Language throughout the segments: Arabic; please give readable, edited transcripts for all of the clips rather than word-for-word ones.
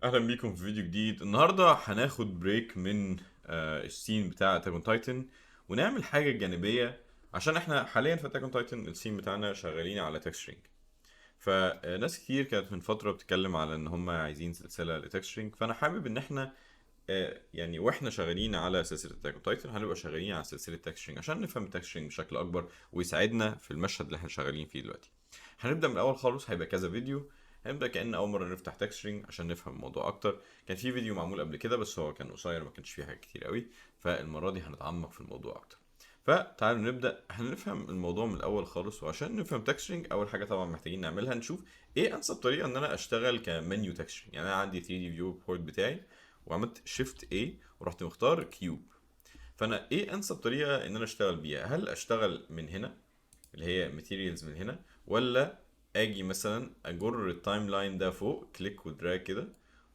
اهلا بيكم في فيديو جديد. النهارده هناخد بريك من السين بتاع اتاك اون تايتن ونعمل حاجه جانبيه، عشان احنا حاليا في اتاك اون تايتن السين بتاعنا شغالين على تكستشرينج. فناس كتير كانت من فتره بتتكلم على ان هم عايزين سلسله لتكستشرينج، فانا حابب ان احنا يعني واحنا شغالين على سلسله اتاك اون تايتن هنبقى شغالين على سلسله تكستشرينج عشان نفهم التكستشرينج بشكل اكبر ويساعدنا في المشهد اللي احنا شغالين فيه دلوقتي. هنبدا من الاول خالص، هيبقى كذا فيديو. هنبدا كأن اول مره نفتح تكستشرينج عشان نفهم الموضوع اكتر. كان في فيديو معمول قبل كده بس هو كان قصير، ما كانش فيه حاجات كتير قوي. فالمره دي هنتعمق في الموضوع اكتر. فتعالوا نبدا، هنفهم الموضوع من الاول خالص. وعشان نفهم تكستشرينج اول حاجه طبعا محتاجين نعملها نشوف ايه انسب طريقه ان انا اشتغل كمنيو تكستشرينج. يعني انا عندي 3 دي فيو بورت بتاعي وعملت شيفت A ورحت مختار كيوب. فانا ايه انسب طريقه ان انا اشتغل بيها؟ هل اشتغل من هنا اللي هي ماتيريالز من هنا، ولا اجي مثلا اجر التايم لاين ده فوق كليك ودراج كده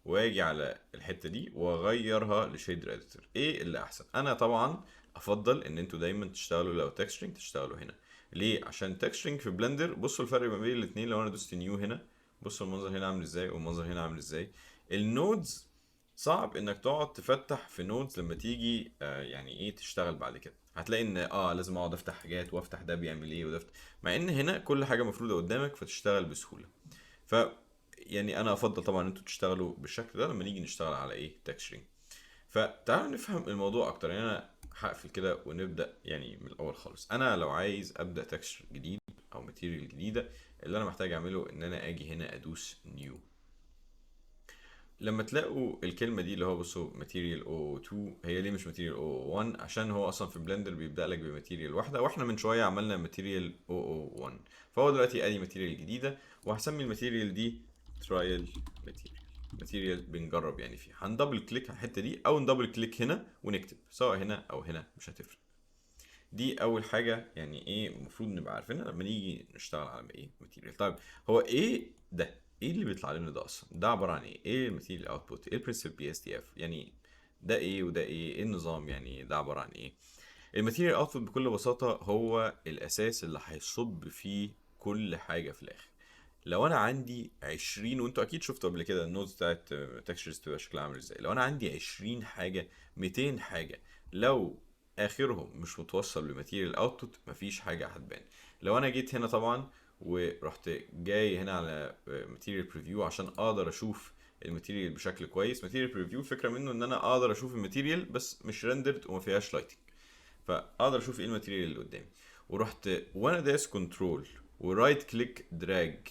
واجي على الحته دي واغيرها لشيدر اديتور؟ ايه اللي احسن؟ انا طبعا افضل ان انتوا دايما تشتغلوا لو تكستشرينج تشتغلوا هنا. ليه؟ عشان تكستشرينج في بلندر، بصوا الفرق ما بين الاثنين. لو انا دوست نيو هنا، بصوا المنظر هنا عامل ازاي والمنظر هنا عامل ازاي. النودز صعب انك تقعد تفتح في نودز لما تيجي يعني ايه تشتغل بعد كده. هتلاقي ان لازم اقعد افتح حاجات وافتح ده بيعمل ايه وده مع ان هنا كل حاجه مفروضه قدامك فتشتغل بسهوله. ف يعني انا افضل طبعا ان انتوا تشتغلوا بالشكل ده لما نيجي نشتغل على ايه تكشرينج. فتعالوا نفهم الموضوع اكتر. يعني انا هقفل كده ونبدا يعني من الاول خالص. انا لو عايز ابدا تكشر جديد او ماتيريال جديده، اللي انا محتاج اعمله ان انا اجي هنا ادوس نيو. لما تلاقوا الكلمة دي اللي هو بصوا ماتيريال او 2، هي ليه مش ماتيريال او 1؟ عشان هو اصلا في بلندر بيبدأ لك بماتيريال واحدة، واحنا من شوية عملنا ماتيريال او 1. فهو دلوقتي ادي ماتيريال جديدة وهسمي الماتيريال دي ترايل ماتيريال. ماتيريال بنجرب يعني فيه. هندبل كليك على الحتة دي او ندبل كليك هنا ونكتب، سواء هنا او هنا مش هتفرق. دي اول حاجه يعني ايه المفروض نبقى عارفينها لما نيجي نشتغل على ايه ماتيريال. طيب هو ايه ده؟ ايه اللي بيطلع لنا ده اصلا؟ ده عباره عن ايه الماتيريال اوتبوت؟ ايه البرنسبل بي اس تي اف؟ يعني ده ايه وده ايه؟ ايه النظام؟ يعني ده عباره عن ايه؟ الماتيريال اوتبوت بكل بساطه هو الاساس اللي هيصب فيه كل حاجه في الاخر. لو انا عندي 20، وانتوا اكيد شفتوا قبل كده النوتس بتاعت تكستشرز بتبقى شكلها عامل ازاي. لو انا عندي 20 حاجه، 200 حاجه، لو اخرهم مش متوصل بماتيريال اوتبوت مفيش حاجه هتبان. لو انا جيت هنا طبعا ورحت جاي هنا على ماتيريال بريفيو عشان اقدر اشوف الماتيريال بشكل كويس. ماتيريال بريفيو الفكره منه ان انا اقدر اشوف الماتيريال بس مش ريندرد وما فيهاش لايتنج، فاقدر اشوف ايه الماتيريال اللي قدامي. ورحت وانا دايس كنترول ورايت كليك دراج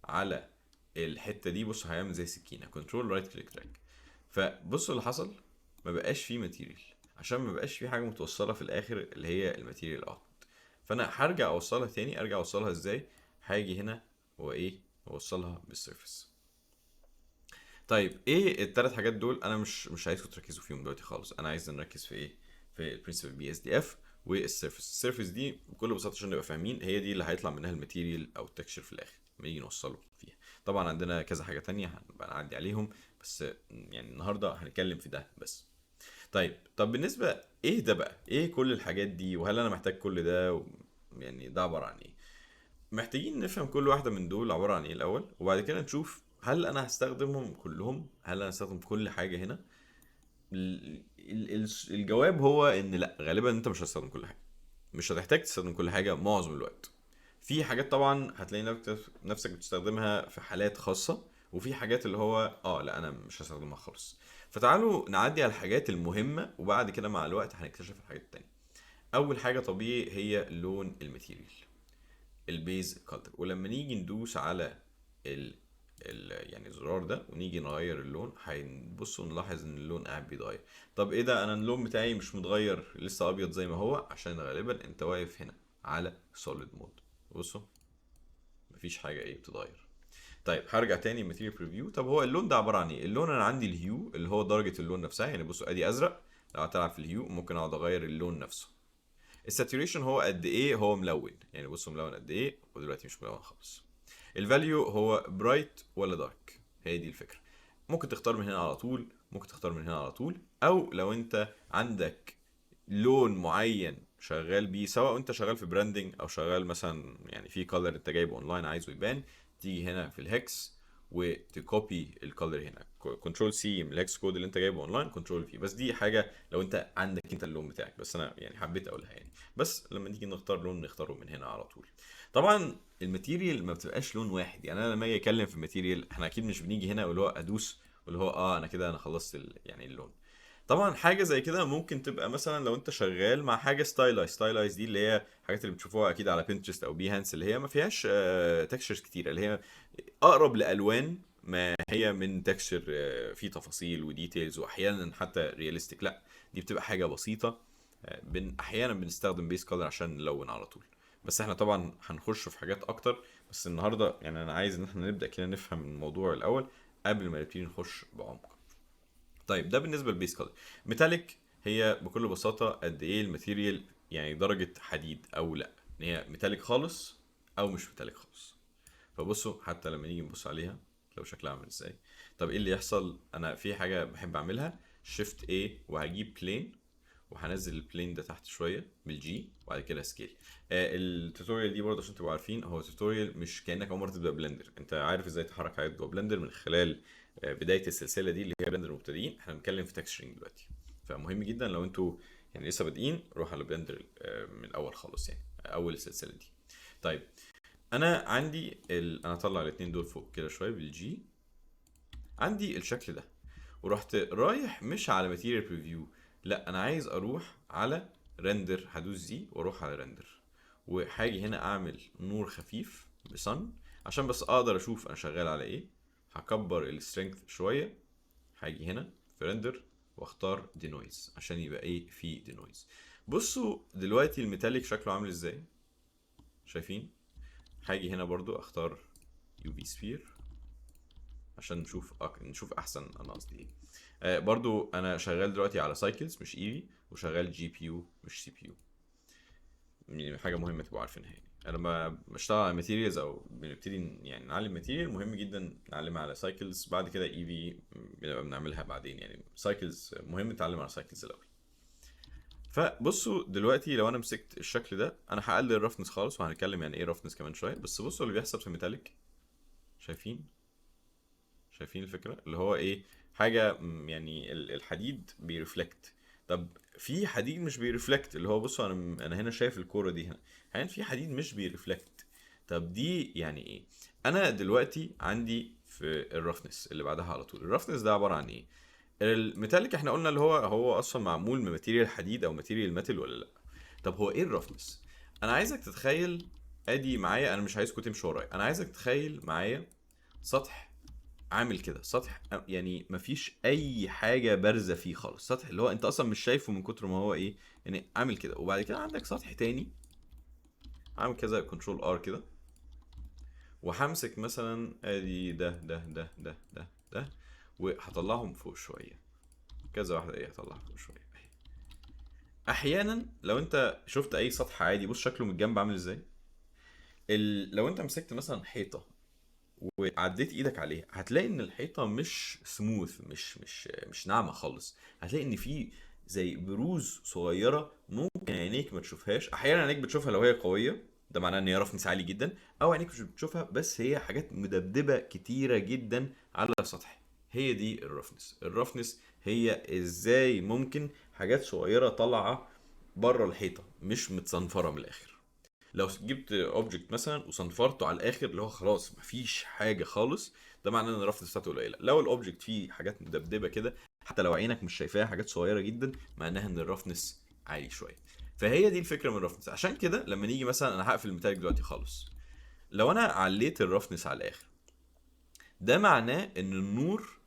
على الحته دي، بص هيعمل زي سكينه، كنترول رايت كليك دراج. فبصوا اللي حصل، ما بقاش فيه ماتيريال عشان ما بقاش فيه حاجه متوصله في الاخر اللي هي الماتيريال اوت. فانا هرجع اوصلها تاني. ارجع اوصلها ازاي؟ هاجي هنا وايه اوصلها بالسيرفس. طيب ايه الثلاث حاجات دول؟ انا مش عايزكم تركزوا فيهم دلوقتي خالص. انا عايز نركز في ايه؟ في البرنسبل بي اس دي اف والسيرفس. السيرفس دي بكل بساطه عشان نبقى فاهمين هي دي اللي هيطلع منها الماتيريال او التكشر في الاخر لما نيجي نوصله فيها. طبعا عندنا كذا حاجه تانية هنبقى نعدي عليهم، بس يعني النهارده هنتكلم في ده بس. طب بالنسبه ايه ده بقى؟ ايه كل الحاجات دي وهل انا محتاج كل ده يعني ده عباره عن ايه؟ محتاجين نفهم كل واحدة من دول عبارة عن ايه الأول، وبعد كده نشوف هل أنا هستخدمهم كلهم؟ هل أنا هستخدم كل حاجة هنا؟ الجواب هو إن لأ، غالبا أنت مش هتستخدم كل حاجة. مش هتحتاج تستخدم كل حاجة معظم الوقت. في حاجات طبعا هتلاقي نفسك بتستخدمها في حالات خاصة، وفي حاجات اللي هو لا أنا مش هستخدمها خالص. فتعالوا نعدي على الحاجات المهمة وبعد كده مع الوقت هنكتشف الحاجات التانية. أول حاجة طبيعي هي لون الماتيريال، البيز كولر. ولما نيجي ندوس على ال يعني الزرار ده ونيجي نغير اللون، هنبص ونلاحظ ان اللون قاعد بيتغير. طب ايه ده؟ انا اللون بتاعي مش متغير لسه ابيض زي ما هو، عشان غالبا انت واقف هنا على سوليد مود. بصوا مفيش حاجه ايه بتتغير. طيب هرجع تاني ماتيريال بريفيو. طب هو اللون ده عباره عن ايه؟ اللون انا عندي الهيو اللي هو درجه اللون نفسها. يعني بصوا ادي ازرق، لو هتلعب في الهيو ممكن اقعد اغير اللون نفسه. الساتوريشن هو قد ايه هو ملون، يعني بصوا ملون قد ايه ودلوقتي مش ملون خالص. الفاليو هو برايت ولا دارك، هي دي الفكره. ممكن تختار من هنا على طول، ممكن تختار من هنا على طول، او لو انت عندك لون معين شغال بيه، سواء انت شغال في براندنج او شغال مثلا يعني في كولر انت جايبه اونلاين عايزه يبان، تيجي هنا في الهكس وتكوبي الكالر هنا، كنترول سي من الهكس كود اللي انت جايبه اونلاين، كنترول في. بس دي حاجه لو انت عندك انت اللون بتاعك، بس انا يعني حبيت اقولها يعني. بس لما نيجي نختار لون نختاره من هنا على طول. طبعا الماتيريال ما بتبقاش لون واحد، يعني انا لما اجي اتكلم في الماتيريال احنا اكيد مش بنيجي هنا واللي هو ادوس واللي هو انا كده انا خلصت يعني اللون. طبعا حاجه زي كده ممكن تبقى مثلا لو انت شغال مع حاجه ستايلايز دي اللي هي حاجات اللي بتشوفوها اكيد على بنترست او بيهانس، اللي هي ما فيهاش تكستشرز كتير، اللي هي اقرب لالوان ما هي من تكستشر فيه تفاصيل وديتيلز واحيانا حتى رياليستيك. لا دي بتبقى حاجه بسيطه. احيانا بنستخدم بيس كولر عشان نلون على طول. بس احنا طبعا هنخش في حاجات اكتر، بس النهارده يعني انا عايز ان احنا نبدا كده نفهم الموضوع الاول قبل ما نبتدي نخش بعمق. طيب ده بالنسبه للبيس كولر. ميتاليك هي بكل بساطه قد ايه الماتيريال يعني درجه حديد او لا، ان هي ميتاليك خالص او مش ميتاليك خالص. فبصوا حتى لما نيجي نبص عليها لو شكلها عامل ازاي. طب ايه اللي يحصل؟ انا في حاجه بحب اعملها، شيفت A وهجيب بلين وهنزل البلين ده تحت شويه بالجي وبعد كده سكيل. التوتوريال دي برضه عشان تبقوا عارفين هو توتوريال مش كانك اول مره تبدا بلندر، انت عارف ازاي تحرك حاجات جوه بلندر من خلال بدايه السلسله دي اللي هي بلندر المبتدئين. احنا بنتكلم في تكستشرنج دلوقتي، فمهم جدا لو انتوا يعني لسه بادئين روح على بلندر من الاول خالص، يعني اول السلسله دي. طيب انا عندي انا اطلع الاثنين دول فوق كده شويه بالجي، عندي الشكل ده، ورحت رايح مش على ماتيريال بريفيو، لا انا عايز اروح على رندر، هدوس زي واروح على رندر، وهاجي هنا اعمل نور خفيف بصن عشان بس اقدر اشوف انا شغال على ايه. هكبر السترينث شويه، هاجي هنا في رندر واختار دينويز عشان يبقى ايه في دينويز. بصوا دلوقتي الميتاليك شكله عامل ازاي، شايفين؟ هاجي هنا برضو اختار يو في سفير عشان نشوف احسن انا قصدي ايه. برضو انا شغال دلوقتي على سايكلز مش ايفي، وشغال جي بي يو مش سي بي يو. يعني حاجه مهمه تبقوا عارفينها، يعني انا لما بشتغل على ماتيريالز او بنبتدي يعني نعلم ماتيريال مهم جدا نعلمها على سايكلز، بعد كده ايفي بنبقى بنعملها بعدين. يعني سايكلز مهم نتعلم على سايكلز الاول. فبصوا دلوقتي لو انا مسكت الشكل ده انا هقلل الرفنس خالص وهنتكلم يعني ايه رفنس كمان شويه، بس بصوا اللي بيحصل في الميتاليك. شايفين الفكره اللي هو ايه؟ حاجه يعني الحديد بيرفلكت. طب في حديد مش بيرفلكت، اللي هو بصوا انا هنا شايف الكوره دي هنا، يعني في حديد مش بيرفلكت. طب دي يعني ايه؟ انا دلوقتي عندي في الرفنس اللي بعدها على طول، الرفنس ده عباره عن ايه؟ الميتاليك احنا قلنا اللي هو اصلا معمول من ماتيريال حديد او ماتيريال ميتال ولا لا. طب هو ايه الرفنس؟ انا عايزك تتخيل، ادي معايا، انا مش عايزكم تمشوا ورايا، انا عايزك تتخيل معايا سطح عامل كده، سطح يعني مفيش اي حاجه بارزه فيه خالص، سطح اللي هو انت اصلا مش شايفه من كتر ما هو ايه، يعني عامل كده. وبعد كده عندك سطح تاني عامل كذا كنترول ار كده، وهمسك مثلا ادي ده وهطلعهم فوق شويه، كذا واحده ايه هطلعها فوق شويه اهي. احيانا لو انت شفت اي سطح عادي بص شكله من الجنب عامل ازاي. لو انت مسكت مثلا حيطه وعديت ايدك عليها هتلاقي ان الحيطه مش سموث، مش ناعمه خالص، هتلاقي ان في زي بروز صغيره ممكن عينيك ما تشوفهاش. احيانا عينيك بتشوفها لو هي قويه، ده معناه ان هي رفنس عالي جدا، او عينيك مش بتشوفها بس هي حاجات مدبدبه كتيره جدا على السطح. هي دي الرفنس هي ازاي ممكن حاجات صغيره طالعه بره الحيطه مش متصنفره من الاخر. لو جبت اوبجكت مثلا وصنفرته على الاخر اللي هو خلاص مفيش حاجه خالص، ده معناه ان الرفنس بتاعته قليله. لو الاوبجكت فيه حاجات مدبدبه كده حتى لو عينك مش شايفاها حاجات صغيره جدا، معناها ان الرفنس عالي شويه. فهي دي الفكره من الرفنس. عشان كده لما نيجي مثلا انا هقفل الميتاليك دلوقتي خالص، لو انا عليت الرفنس على الاخر ده معناه ان النور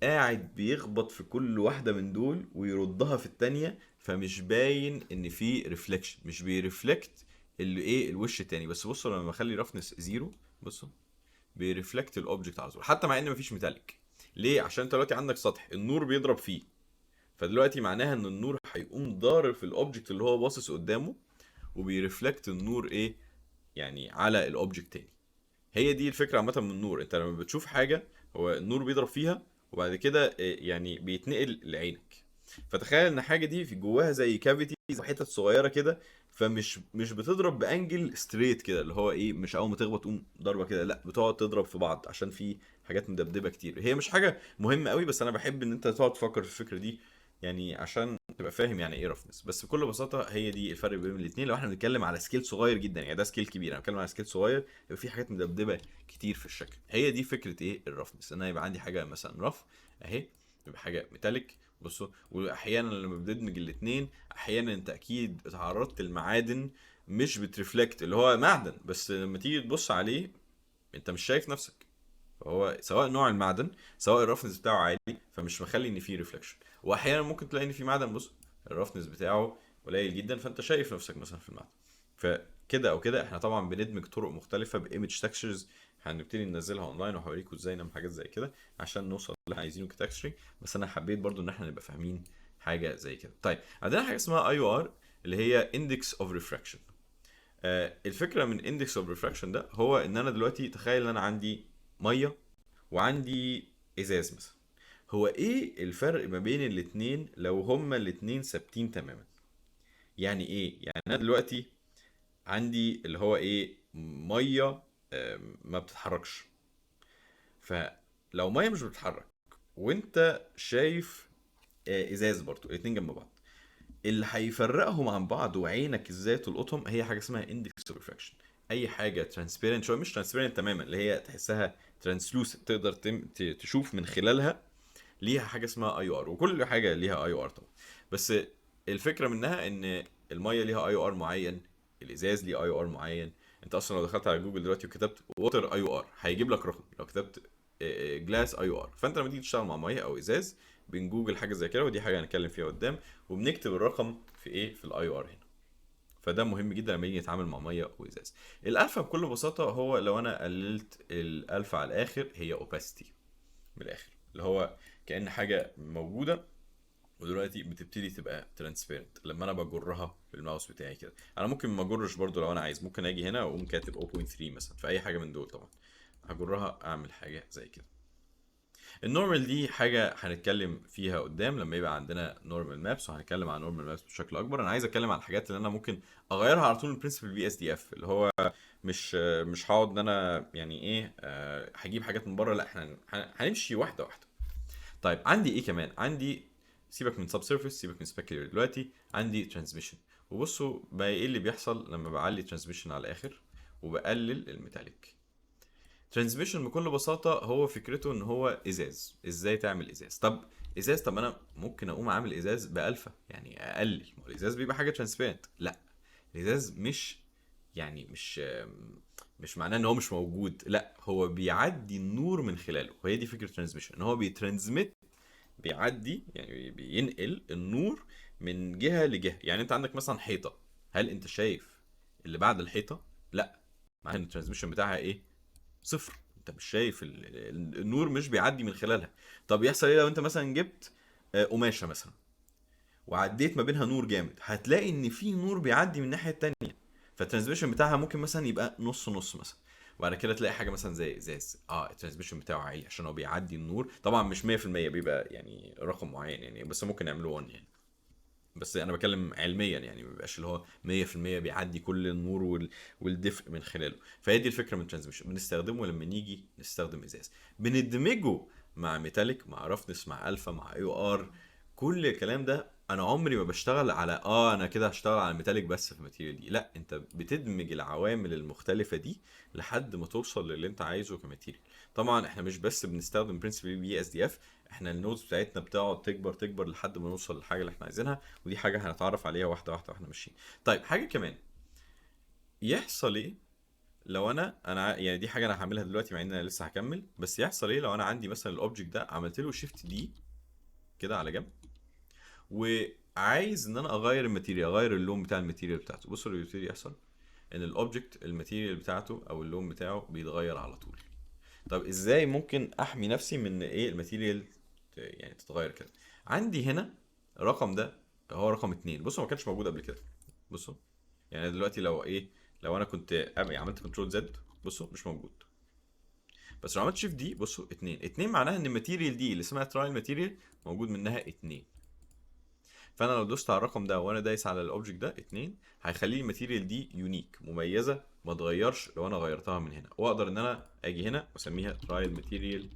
قاعد بيخبط في كل واحدة من دول ويردها في التانية، فمش باين ان في ريفليكشن، مش بيرفلكت اللي ايه الوش التاني. بس بصوا لما بخلي رفنس زيرو بصوا بيرفلكت الاوبجكت على طول حتى مع ان مفيش ميتاليك. ليه؟ عشان انت دلوقتي عندك سطح النور بيضرب فيه، فدلوقتي معناها ان النور هيقوم ضارب في الاوبجكت اللي هو باصص قدامه وبيرفلكت النور ايه يعني على الاوبجكت تاني. هي دي الفكره عامه من النور، انت لما بتشوف حاجه هو النور بيضرب فيها وبعد كده يعني بيتنقل لعينك. فتخيل ان حاجه دي في جواها زي كافيتيز وحتت صغيره كده، فمش بتضرب بانجل ستريت كده، اللي هو ايه، مش اول ما تخبط تقوم ضربه كده، لا بتقعد تضرب في بعض عشان في حاجات مدبدبه كتير. هي مش حاجه مهمه قوي، بس انا بحب ان انت تقعد تفكر في الفكره دي، يعني عشان تبقى فاهم يعني ايه رفنس. بس بكل بساطه هي دي الفرق بين الاثنين. لو احنا بنتكلم على سكيل صغير جدا، يعني ده سكيل كبير، انا بتكلم على سكيل صغير يبقى في حاجات مدبدبه كتير في الشكل. هي دي فكره ايه الرفنس، ان انا يبقى عندي حاجه مثلا رف اهي، يبقى حاجه ميتاليك. بصوا، واحيانا لما بندمج الاثنين، احيانا انت اكيد اتعرضت لمعادن مش بترفلكت، اللي هو معدن بس لما تيجي تبص عليه انت مش شايف نفسك. فهو سواء نوع المعدن، سواء الرفنس بتاعه عالي، فمش مخلي ان فيه ريفلكشن. واحيانا ممكن تلاقي ان في معدن، بص الرفنس بتاعه قليل جدا، فانت شايف نفسك مثلا في المعدن. فكده او كده احنا طبعا بندمج طرق مختلفه بايمج تكستشرز، هنبتدي ننزلها اونلاين وهوريكم ازاي نعمل حاجات زي كده عشان نوصل اللي احنا عايزينه كتكستشري. بس انا حبيت برضو ان احنا نبقى فاهمين حاجه زي كده. طيب عندنا حاجه اسمها اي او ار، اللي هي اندكس اوف ريفراكشن. الفكره من اندكس اوف ريفراكشن ده هو ان انا دلوقتي تخيل ان انا عندي ميه وعندي ازاز مثلا. هو ايه الفرق ما بين الاتنين لو هما الاتنين ثابتين تماما؟ يعني ايه؟ يعني انا دلوقتي عندي اللي هو ايه، ميه ما بتتحركش. فلو ميه مش بتتحرك وانت شايف ازاز برضو، الاتنين جنب بعض، اللي هيفرقهم عن بعض وعينك ازاي تلقطهم هي حاجه اسمها اندكس اوف ريفراكشن. اي حاجه ترانسبيرنت شويه، مش ترانسبيرنت تماما، اللي هي تحسها ترانسلوسنت، تقدر تشوف من خلالها، ليها حاجه اسمها اي ار. وكل حاجه ليها اي ار طبعا، بس الفكره منها ان الميه ليها اي ار معين، الازاز ليه اي ار معين. انت اصلا لو دخلت على جوجل دلوقتي وكتبت ووتر اي ار هيجيب لك رقم. لو كتبت جلاس اي ار، فانت لما تيجي تشتغل مع ميه او ازاز بنجوجل حاجه زي كده، ودي حاجه هنتكلم فيها قدام، وبنكتب الرقم في ايه، في الاي ار هنا. فده مهم جدا لما يجي نتعامل مع ميه وازاز. الالفا بكل بساطه هو لو انا قللت الالفا على الاخر هي اوباسيتي، من الاخر اللي هو كأن حاجه موجوده ودلوقتي بتبتدي تبقى ترانسبيرنت لما انا بجرها بالماوس بتاعي كده. انا ممكن ما اجرش برضو لو انا عايز، ممكن اجي هنا واقوم كاتب 0.3 مثلا في اي حاجه من دول، طبعا هجرها اعمل حاجه زي كده. النورمال دي حاجه هنتكلم فيها قدام لما يبقى عندنا نورمال مابس، وهنتكلم عن نورمال مابس بشكل اكبر. انا عايز اتكلم عن الحاجات اللي انا ممكن اغيرها على طول من برنسبل بي اس دي اف، اللي هو مش هقعد ان انا يعني ايه هجيب حاجات من بره، لا احنا هنمشي واحده واحده. طيب عندي ايه كمان؟ عندي، سيبك من سب سيرفيس، سيبك من سبيكيولر دلوقتي، عندي ترانسميشن. وبصوا بقى ايه اللي بيحصل لما بعلي ترانسميشن على الاخر وبقلل الميتاليك. ترانسميشن بكل بساطه هو فكرته ان هو ازاز. ازاي تعمل ازاز؟ طب ازاز، طب انا ممكن اقوم اعمل ازاز بالفا، يعني اقلل، ما هو الازاز بيبقى حاجه ترانسبيرنت. لا، الازاز مش، يعني مش معناه ان هو مش موجود، لا هو بيعدي النور من خلاله. وهي دي فكره ترانسميشن، ان هو بيترانسميت، بيعدي يعني بينقل النور من جهه لجهه. يعني انت عندك مثلا حيطه، هل انت شايف اللي بعد الحيطه؟ لا، مع ان الترانسميشن بتاعها ايه، صفر. انت مش شايف النور مش بيعدي من خلالها. طب يحصل ايه لو انت مثلا جبت قماشه مثلا وعديت ما بينها نور جامد؟ هتلاقي ان في نور بيعدي من الناحيه التانية، فالترانسميشن بتاعها ممكن مثلا يبقى نص نص مثلا. وبعد كده تلاقي حاجه مثلا زي ازاز، الترانسميشن بتاعه عالي عشان هو بيعدي النور. طبعا مش 100%، بيبقى يعني رقم معين يعني، بس ممكن يعملوا 1 يعني. بس انا بتكلم علميا، يعني ما بيبقاش اللي هو 100% بيعدي كل النور والدفء من خلاله. فهي دي الفكره من الترانسميشن. بنستخدمه لما نيجي نستخدم ازاز، بندمجه مع ميتاليك، مع رفنس، مع الفا، مع اي او ار. كل الكلام ده انا عمري ما بشتغل على انا كده هشتغل على الميتاليك بس في الماتيريال دي، لا، انت بتدمج العوامل المختلفه دي لحد ما توصل للي انت عايزه كماتيريال. طبعا احنا مش بس بنستخدم برنسبل بي اس دي اف، احنا النودز بتاعتنا بتقعد تكبر تكبر لحد ما نوصل للحاجه اللي احنا عايزينها، ودي حاجه هنتعرف عليها واحده واحده واحنا ماشيين. طيب حاجه كمان، يحصل ايه لو انا يعني دي حاجه انا هعملها دلوقتي مع ان انا لسه هكمل، بس يحصل ايه لو انا عندي مثلا الاوبجكت ده عملت له شيفت دي كده على جنب، وعايز ان انا اغير الماتيريال، اغير اللون بتاع الماتيريال بتاعته؟ بصوا اللي بيبتدي يحصل ان الاوبجكت الماتيريال بتاعته او اللون بتاعه بيتغير على طول. طب ازاي ممكن احمي نفسي من ايه الماتيريال يعني تتغير كده؟ عندي هنا الرقم ده هو رقم 2. بصوا ما كانش موجود قبل كده. بصوا، يعني دلوقتي لو ايه، لو انا كنت عملت كنترول زد، بصوا مش موجود. بس لو عملت شيفت دي، بصوا 2 2 معناها ان الماتيريال دي اللي اسمها ترايل ماتيريال موجود منها 2. فانا لو دوست على الرقم ده وانا دايس على الاوبجكت ده 2، هيخلي الماتيريال دي يونيك، مميزه، ما تغيرش لو انا غيرتها من هنا. واقدر ان انا اجي هنا واسميها ترايل ماتيريال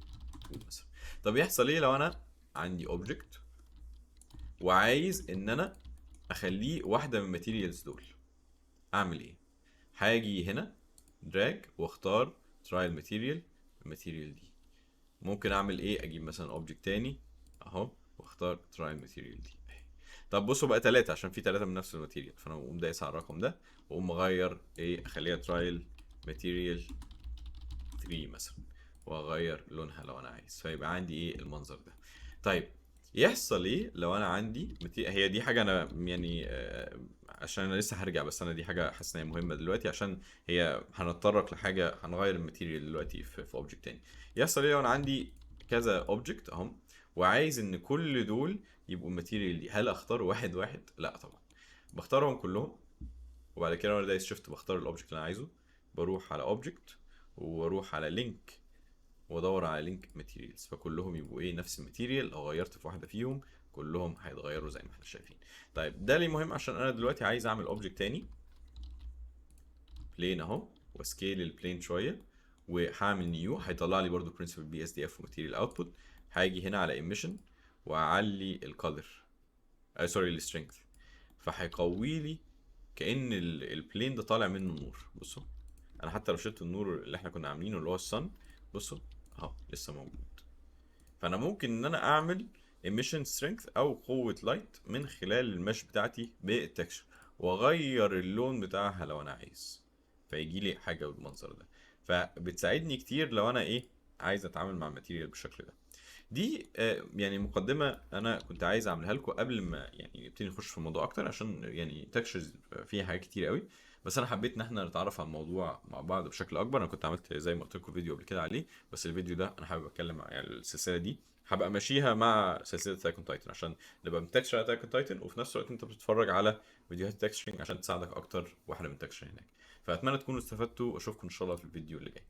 مثلا. طب يحصل ايه لو انا عندي اوبجكت وعايز ان انا اخليه واحده من الماتيريالز دول؟ اعمل ايه؟ هاجي هنا دراج واختار ترايل ماتيريال، الماتيريال دي. ممكن اعمل ايه؟ اجيب مثلا اوبجكت تاني اهو واختار ترايل ماتيريال دي. طب بصوا بقى 3 عشان في 3 من نفس الماتيريال، فانا اقوم دايس على الرقم ده واقوم مغير ايه، اخليها ترايل ماتيريال 3 مثلا، واغير لونها لو انا عايز، فيبقى عندي ايه المنظر ده. طيب يحصل ايه لو انا عندي هي دي حاجه انا يعني عشان انا لسه هرجع، بس انا دي حاجه حاسس ان هي مهمه دلوقتي، عشان هي هنتطرق لحاجه هنغير الماتيريال دلوقتي في اوبجكت تاني. يحصل ايه لو انا عندي كذا اوبجكت اهم، وعايز ان كل دول يبقوا الماتيريال دي؟ هل اختار واحد واحد؟ لا طبعا، بختارهم كلهم، وبعد كده وانا دايس شيفت بختار الاوبجكت اللي انا عايزه، بروح على اوبجكت واروح على لينك وادور على لينك ماتيريالز، فكلهم يبقوا ايه نفس الماتيريال. لو غيرت في واحده فيهم كلهم هيتغيروا زي ما احنا شايفين. طيب ده ليه مهم؟ عشان انا دلوقتي عايز اعمل اوبجكت تاني بلين اهو، واسكيل البلين شويه، وهعمل نيو هيطلع لي برده برنسبل بي اس دي اف وماتيريال اوتبوت. هاجي هنا على ايميشن واعلي الكالر، سوري السترينث، فهيقوي لي كأن البلين ده طالع منه نور. بصوا انا حتى لو شلت النور اللي احنا كنا عاملينه اللي هو الصن، بصوا اهو لسه موجود. فانا ممكن ان انا اعمل emission strength او قوة لايت من خلال المش بتاعتي بالتكشر، واغير اللون بتاعها لو انا عايز، فيجي لي حاجة بالمنظر ده. فبتساعدني كتير لو انا ايه عايز اتعامل مع الماتيريال بالشكل ده. دي يعني مقدمة أنا كنت عايز أعملها لكم قبل ما يعني نبتدي نخش في الموضوع أكتر، عشان يعني تكشرز فيها حاجات كتير قوي. بس أنا حبيت إن احنا نتعرف على الموضوع مع بعض بشكل أكبر. أنا كنت عملت زي ما قلت لكم فيديو قبل كده عليه، بس الفيديو ده أنا حابب أتكلم يعني السلسلة دي هبقى ماشيها مع سلسلة أتاك أون تايتن، عشان نبقى بنتكشر أتاك أون تايتن وفي نفس الوقت أنت بتتفرج على فيديوهات تكشرنج عشان تساعدك أكتر واحنا بنتكشر هناك. فأتمنى تكونوا استفدتوا، وأشوفكم إن شاء الله في الفيديو اللي جاي.